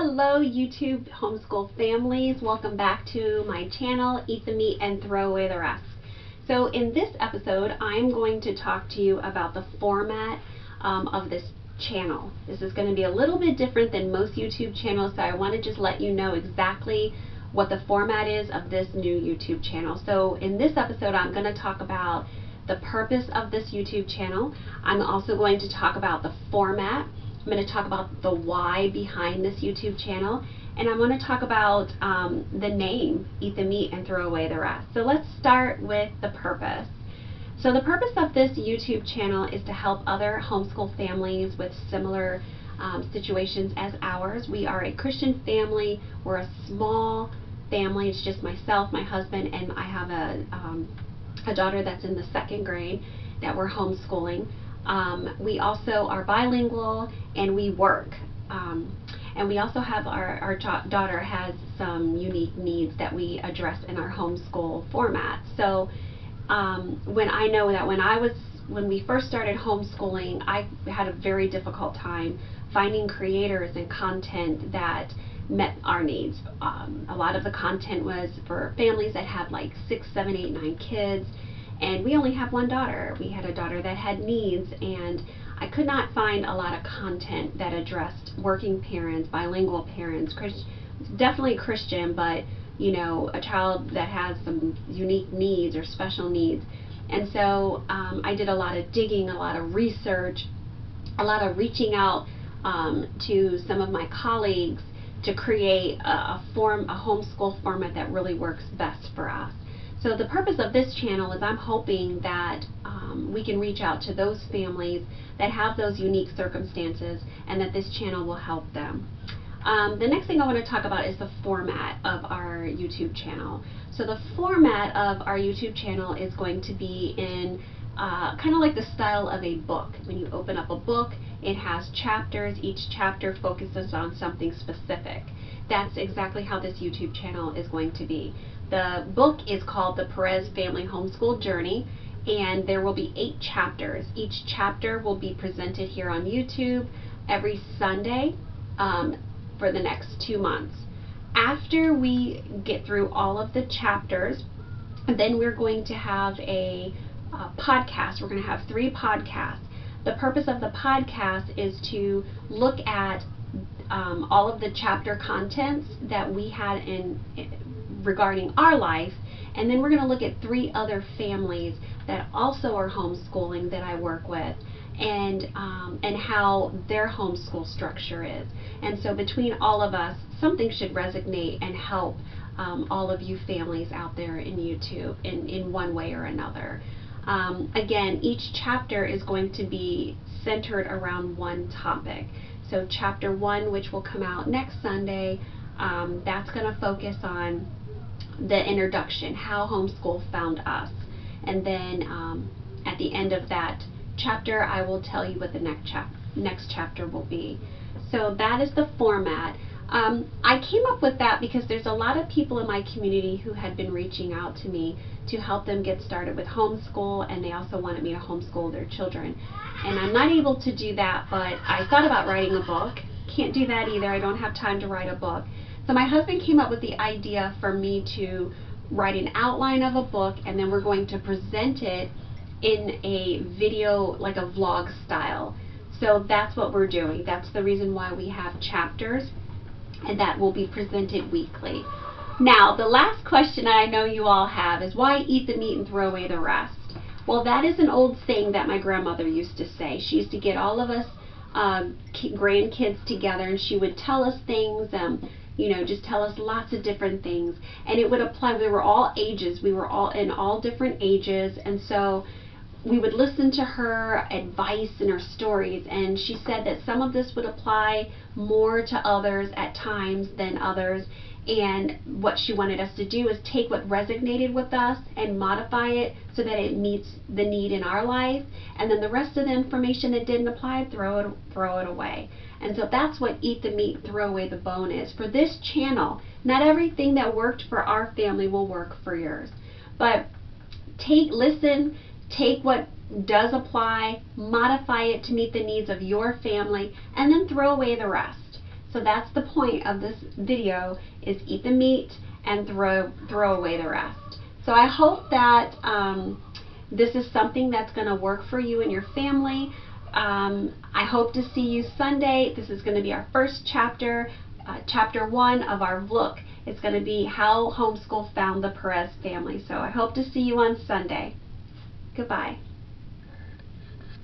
Hello YouTube homeschool families, welcome back to my channel, Eat the Meat and Throw Away the Rest. So in this episode I'm going to talk to you about the format of this channel. This is going to be a little bit different than most YouTube channels, so I want to just let you know exactly what the format is of this new YouTube channel. So in this episode I'm going to talk about the purpose of this YouTube channel. I'm also going to talk about the format. I'm going to talk about the why behind this YouTube channel, and I'm going to talk about the name, Eat the Meat and Throw Away the Rest. So let's start with the purpose. So the purpose of this YouTube channel is to help other homeschool families with similar situations as ours. We are a Christian family. We're a small family. It's just myself, my husband, and I have a daughter that's in the 2nd grade that we're homeschooling. We also are bilingual and we work. And we also have our daughter has some unique needs that we address in our homeschool format. So when we first started homeschooling, I had a very difficult time finding creators and content that met our needs. A lot of the content was for families that had like 6, 7, 8, 9 kids. And we only have one daughter. We had a daughter that had needs, and I could not find a lot of content that addressed working parents, bilingual parents, definitely Christian, but you know, a child that has some unique needs or special needs. And so I did a lot of digging, a lot of research, a lot of reaching out to some of my colleagues to create a homeschool format that really works best for us. So the purpose of this channel is I'm hoping that we can reach out to those families that have those unique circumstances and that this channel will help them. The next thing I want to talk about is the format of our YouTube channel. So the format of our YouTube channel is going to be in kind of like the style of a book. When you open up a book, it has chapters. Each chapter focuses on something specific. That's exactly how this YouTube channel is going to be. The book is called The Perez Family Homeschool Journey, and there will be 8 chapters. Each chapter will be presented here on YouTube every Sunday for the next 2 months. After we get through all of the chapters, then we're going to have a podcast. We're going to have 3 podcasts. The purpose of the podcast is to look at all of the chapter contents that we had regarding our life, and then we're going to look at 3 other families that also are homeschooling that I work with, and how their homeschool structure is. And so between all of us, something should resonate and help all of you families out there in YouTube in one way or another. Again, each chapter is going to be centered around one topic. So chapter 1, which will come out next Sunday, that's going to focus on the introduction, how homeschool found us. And then at the end of that chapter, I will tell you what the next chapter will be. So that is the format. I came up with that because there's a lot of people in my community who had been reaching out to me to help them get started with homeschool, and they also wanted me to homeschool their children. And I'm not able to do that, but I thought about writing a book. Can't do that either. I don't have time to write a book. So my husband came up with the idea for me to write an outline of a book, and then we're going to present it in a video, like a vlog style. So that's what we're doing. That's the reason why we have chapters, and that will be presented weekly. Now, the last question I know you all have is, why eat the meat and throw away the rest? Well, that is an old saying that my grandmother used to say. She used to get all of us grandkids together, and she would tell us things, you know, just tell us lots of different things. And it would apply. We were all ages. We were all in all different ages, and so we would listen to her advice and her stories, and she said that some of this would apply more to others at times than others, and what she wanted us to do is take what resonated with us and modify it so that it meets the need in our life, and then the rest of the information that didn't apply, throw it away. And so that's what Eat the Meat, Throw Away the Bone is. For this channel, not everything that worked for our family will work for yours, but listen, take what does apply, modify it to meet the needs of your family, and then throw away the rest. So that's the point of this video, is eat the meat and throw away the rest. So I hope that this is something that's going to work for you and your family. I hope to see you Sunday. This is going to be our first chapter, chapter 1 of our look. It's going to be how Homeschool found the Perez family. So I hope to see you on Sunday. Goodbye.